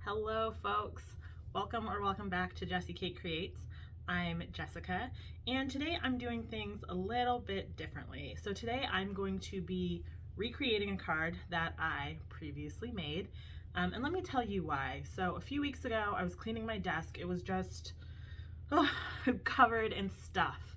Hello folks, welcome back to Jessie Kate Creates. I'm Jessica and today I'm doing things a little bit differently. So today I'm going to be recreating a card that I previously made, and let me tell you why. So a few weeks ago I was cleaning my desk. It was just covered in stuff,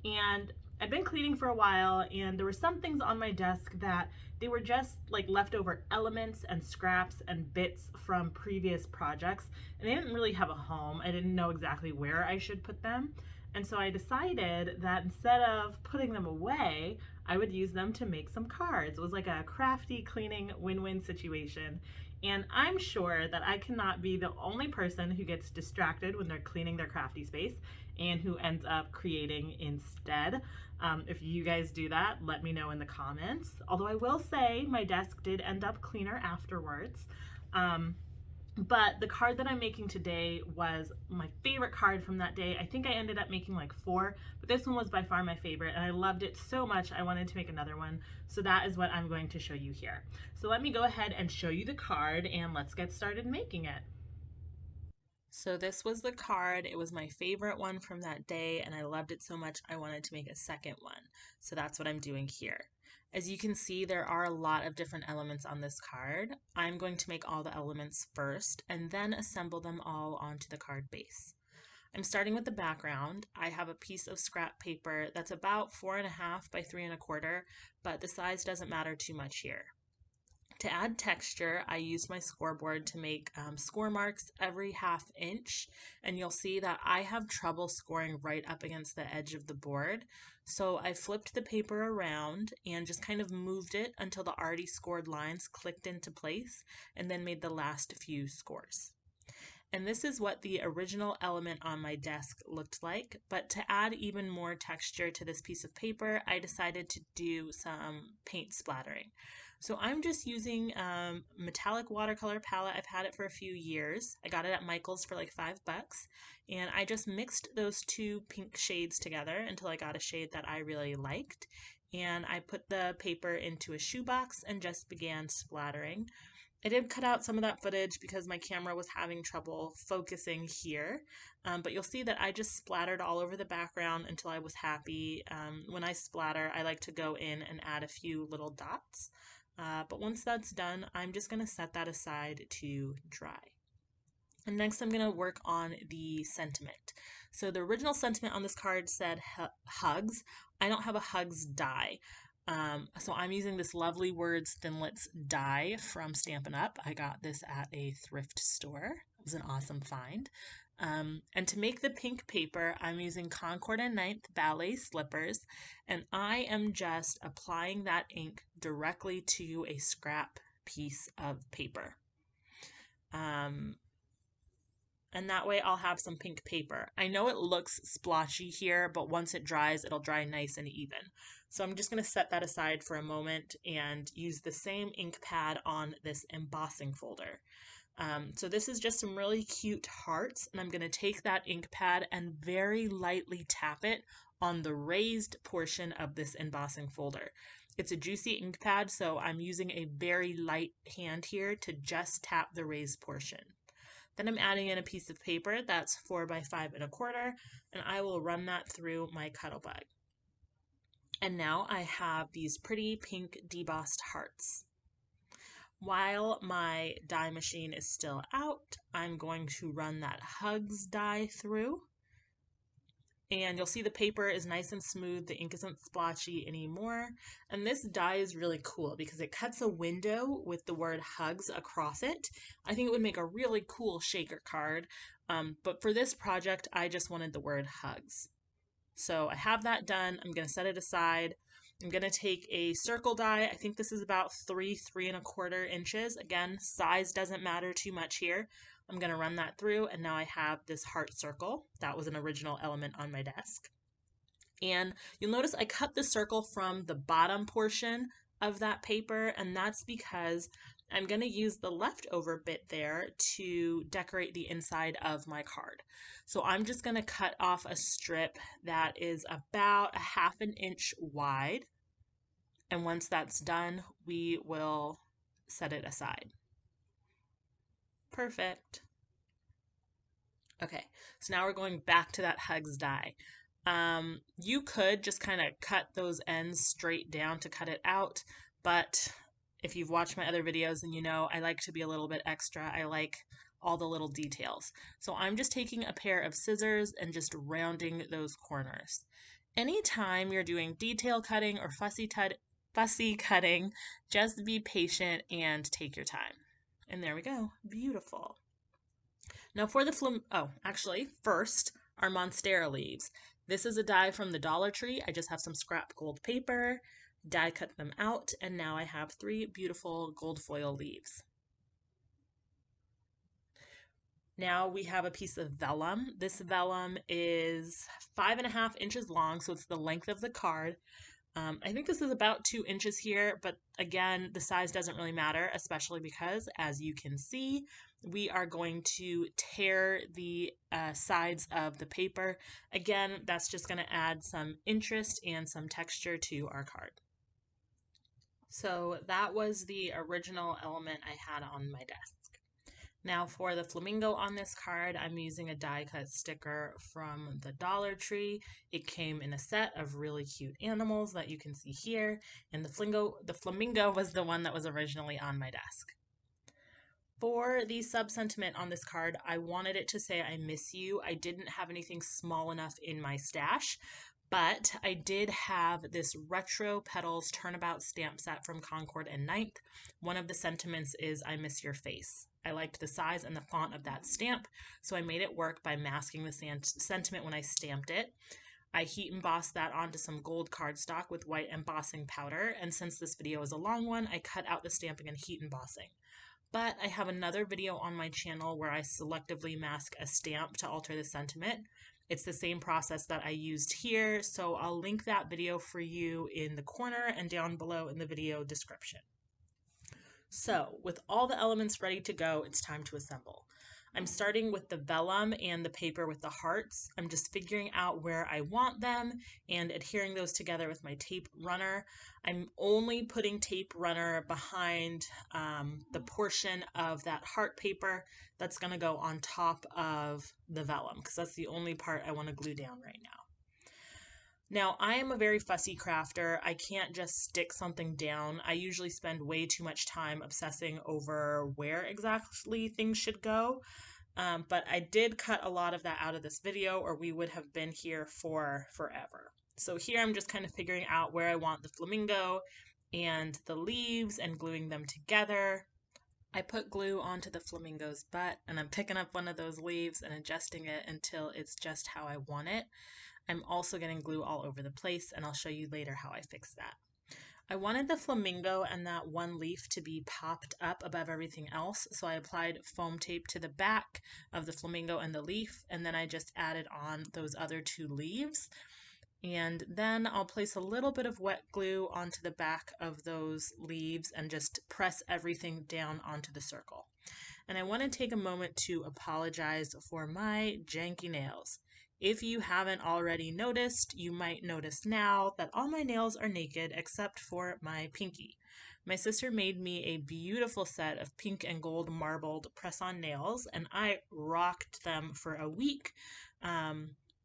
and I'd been cleaning for a while, and there were some things on my desk that they were just like leftover elements and scraps and bits from previous projects, and they didn't really have a home. I didn't know exactly where I should put them. And so I decided that instead of putting them away, I would use them to make some cards. It was like a crafty cleaning win-win situation. And I'm sure that I cannot be the only person who gets distracted when they're cleaning their crafty space and who ends up creating instead. If you guys do that, let me know in the comments. Although I will say my desk did end up cleaner afterwards. But the card that I'm making today was my favorite card from that day. I think I ended up making like 4, but this one was by far my favorite, and I loved it so much I wanted to make another one. So that is what I'm going to show you here. So let me go ahead and show you the card, and let's get started making it. So this was the card. It was my favorite one from that day, and I loved it so much I wanted to make a second one. So that's what I'm doing here. As you can see, there are a lot of different elements on this card. I'm going to make all the elements first and then assemble them all onto the card base. I'm starting with the background. I have a piece of scrap paper that's about 4.5 by 3.25, but the size doesn't matter too much here. To add texture, I used my scoreboard to make score marks every 1/2 inch, and you'll see that I have trouble scoring right up against the edge of the board. So I flipped the paper around and just kind of moved it until the already scored lines clicked into place, and then made the last few scores. And this is what the original element on my desk looked like. But to add even more texture to this piece of paper, I decided to do some paint splattering. So I'm just using metallic watercolor palette. I've had it for a few years. I got it at Michael's for like $5. And I just mixed those two pink shades together until I got a shade that I really liked. And I put the paper into a shoebox and just began splattering. I did cut out some of that footage because my camera was having trouble focusing here, but you'll see that I just splattered all over the background until I was happy. When I splatter, I like to go in and add a few little dots, but once that's done, I'm just going to set that aside to dry. And next I'm going to work on the sentiment. So the original sentiment on this card said hugs. I don't have a hugs die. So I'm using this lovely Words Thinlits die from Stampin' Up. I got this at a thrift store. It was an awesome find. And to make the pink paper, I'm using Concord and Ninth Ballet Slippers, and I am just applying that ink directly to a scrap piece of paper. And that way I'll have some pink paper. I know it looks splotchy here, but once it dries, it'll dry nice and even. So I'm just going to set that aside for a moment and use the same ink pad on this embossing folder. So this is just some really cute hearts, and I'm going to take that ink pad and very lightly tap it on the raised portion of this embossing folder. It's a juicy ink pad, so I'm using a very light hand here to just tap the raised portion. Then I'm adding in a piece of paper that's 4 by 5.25, and I will run that through my Cuttlebug. And now I have these pretty pink debossed hearts. While my die machine is still out, I'm going to run that hugs die through. And you'll see the paper is nice and smooth. The ink isn't splotchy anymore. And this die is really cool because it cuts a window with the word hugs across it. I think it would make a really cool shaker card. But for this project, I just wanted the word hugs. So I have that done. I'm going to set it aside. I'm going to take a circle die. I think this is about 3.25 inches. Again, size doesn't matter too much here. I'm going to run that through, and now I have this heart circle. That was an original element on my desk. And you'll notice I cut the circle from the bottom portion of that paper, and that's because I'm going to use the leftover bit there to decorate the inside of my card. So I'm just going to cut off a strip that is about 1/2 inch wide. And once that's done, we will set it aside. Perfect. Okay, so now we're going back to that hugs die. You could just kind of cut those ends straight down to cut it out, but if you've watched my other videos and you know I like to be a little bit extra, I like all the little details. So I'm just taking a pair of scissors and just rounding those corners. Anytime you're doing detail cutting or fussy cutting, just be patient and take your time. And there we go. Beautiful. Now for the actually, first, our Monstera leaves. This is a die from the Dollar Tree. I just have some scrap gold paper, die cut them out, and now I have 3 beautiful gold foil leaves. Now we have a piece of vellum. This vellum is 5.5 inches long, so it's the length of the card. I think this is about 2 inches here, but again, the size doesn't really matter, especially because, as you can see, we are going to tear the sides of the paper. Again, that's just going to add some interest and some texture to our card. So that was the original element I had on my desk. Now for the flamingo on this card, I'm using a die cut sticker from the Dollar Tree. It came in a set of really cute animals that you can see here, and the flamingo was the one that was originally on my desk. For the sub-sentiment on this card, I wanted it to say I miss you. I didn't have anything small enough in my stash, but I did have this retro petals turnabout stamp set from Concord and Ninth. One of the sentiments is I miss your face. I liked the size and the font of that stamp, so I made it work by masking the sentiment when I stamped it. I heat embossed that onto some gold cardstock with white embossing powder, and since this video is a long one, I cut out the stamping and heat embossing. But I have another video on my channel where I selectively mask a stamp to alter the sentiment. It's the same process that I used here, so I'll link that video for you in the corner and down below in the video description. So, with all the elements ready to go, it's time to assemble. I'm starting with the vellum and the paper with the hearts. I'm just figuring out where I want them and adhering those together with my tape runner. I'm only putting tape runner behind the portion of that heart paper that's going to go on top of the vellum, because that's the only part I want to glue down right now. Now, I am a very fussy crafter. I can't just stick something down. I usually spend way too much time obsessing over where exactly things should go. But I did cut a lot of that out of this video, or we would have been here for forever. So here I'm just kind of figuring out where I want the flamingo and the leaves and gluing them together. I put glue onto the flamingo's butt, and I'm picking up one of those leaves and adjusting it until it's just how I want it. I'm also getting glue all over the place, and I'll show you later how I fix that. I wanted the flamingo and that one leaf to be popped up above everything else, so I applied foam tape to the back of the flamingo and the leaf, and then I just added on those other 2 leaves. And then I'll place a little bit of wet glue onto the back of those leaves and just press everything down onto the circle. And I want to take a moment to apologize for my janky nails. If you haven't already noticed, you might notice now that all my nails are naked except for my pinky. My sister made me a beautiful set of pink and gold marbled press-on nails, and I rocked them for a week.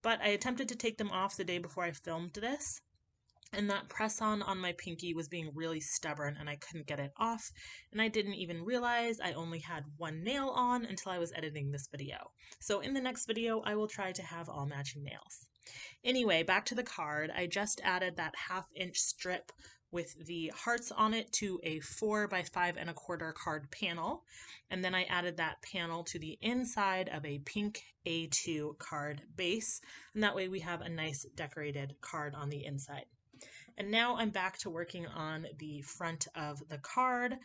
But I attempted to take them off the day before I filmed this, and that press-on my pinky was being really stubborn and I couldn't get it off, and I didn't even realize I only had one nail on until I was editing this video. So in the next video, I will try to have all matching nails. Anyway, back to the card. I just added that 1/2 inch strip with the hearts on it to a 4 by 5.25 card panel, and then I added that panel to the inside of a pink A2 card base, and that way we have a nice decorated card on the inside. And now I'm back to working on the front of the card.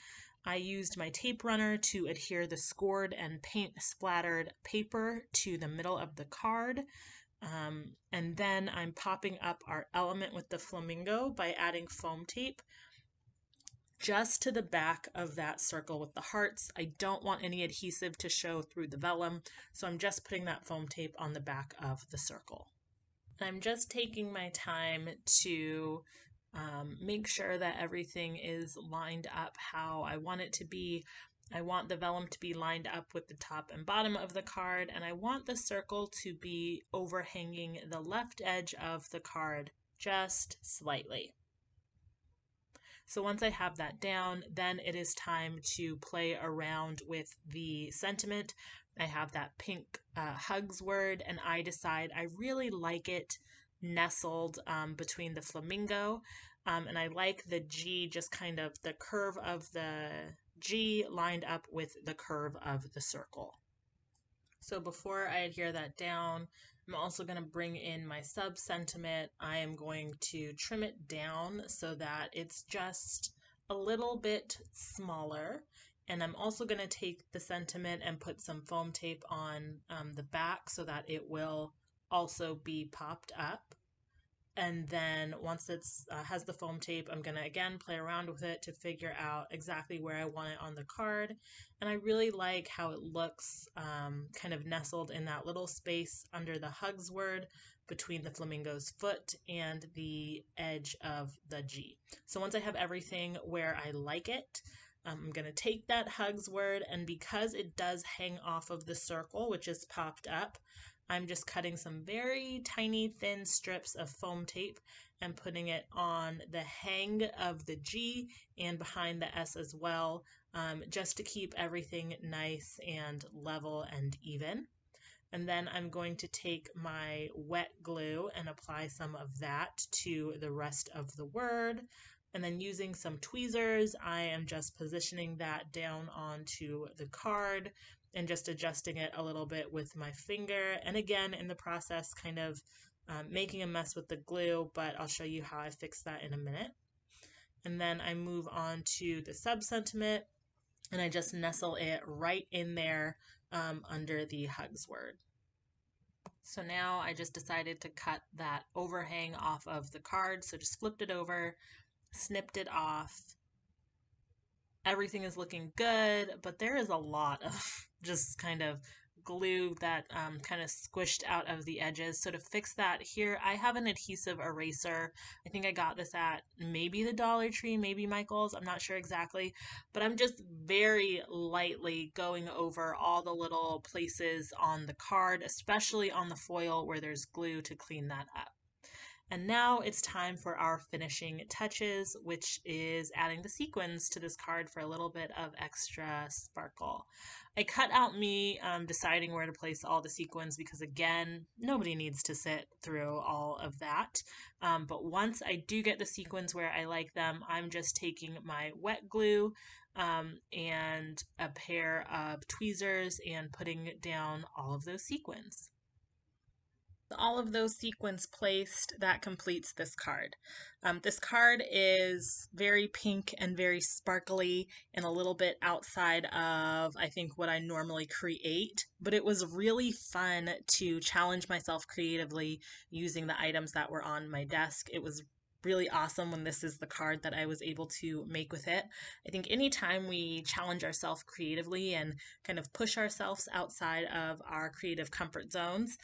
I used my tape runner to adhere the scored and paint splattered paper to the middle of the card. And then I'm popping up our element with the flamingo by adding foam tape just to the back of that circle with the hearts. I don't want any adhesive to show through the vellum, so I'm just putting that foam tape on the back of the circle. I'm just taking my time to make sure that everything is lined up how I want it to be. I want the vellum to be lined up with the top and bottom of the card, and I want the circle to be overhanging the left edge of the card just slightly. So once I have that down, then it is time to play around with the sentiment. I have that pink hugs word, and I decide I really like it nestled between the flamingo, and I like the G, just kind of the curve of the G lined up with the curve of the circle. So before I adhere that down, I'm also going to bring in my sub sentiment. I am going to trim it down so that it's just a little bit smaller. And I'm also going to take the sentiment and put some foam tape on the back so that it will also be popped up. And then once it's has the foam tape, I'm going to again play around with it to figure out exactly where I want it on the card. And I really like how it looks kind of nestled in that little space under the hugs word between the flamingo's foot and the edge of the G. So once I have everything where I like it, I'm going to take that hugs word, and because it does hang off of the circle, which is popped up, I'm just cutting some very tiny thin strips of foam tape and putting it on the hang of the G and behind the S as well, just to keep everything nice and level and even. And then I'm going to take my wet glue and apply some of that to the rest of the word. And then using some tweezers, I am just positioning that down onto the card and just adjusting it a little bit with my finger. And again, in the process, kind of making a mess with the glue, but I'll show you how I fix that in a minute. And then I move on to the sub sentiment, and I just nestle it right in there under the hugs word. So now I just decided to cut that overhang off of the card. So just flipped it over, snipped it off. Everything is looking good, but there is a lot of just kind of glue that kind of squished out of the edges. So to fix that here, I have an adhesive eraser. I think I got this at maybe the Dollar Tree, maybe Michael's, I'm not sure exactly, but I'm just very lightly going over all the little places on the card, especially on the foil where there's glue, to clean that up. And now it's time for our finishing touches, which is adding the sequins to this card for a little bit of extra sparkle. I cut out me deciding where to place all the sequins because, again, nobody needs to sit through all of that. But once I do get the sequins where I like them, I'm just taking my wet glue and a pair of tweezers and putting down all of those sequins. All of those sequins placed, that completes this card. This card is very pink and very sparkly and a little bit outside of, I think, what I normally create, but it was really fun to challenge myself creatively using the items that were on my desk. It was really awesome when this is the card that I was able to make with it. I think anytime we challenge ourselves creatively and kind of push ourselves outside of our creative comfort zones,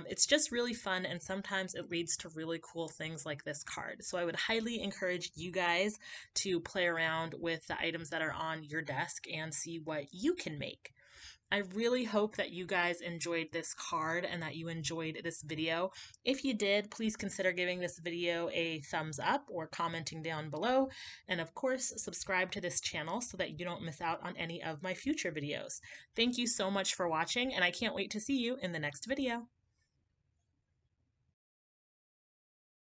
it's just really fun, and sometimes it leads to really cool things like this card. So I would highly encourage you guys to play around with the items that are on your desk and see what you can make. I really hope that you guys enjoyed this card and that you enjoyed this video. If you did, please consider giving this video a thumbs up or commenting down below. And of course, subscribe to this channel so that you don't miss out on any of my future videos. Thank you so much for watching, and I can't wait to see you in the next video.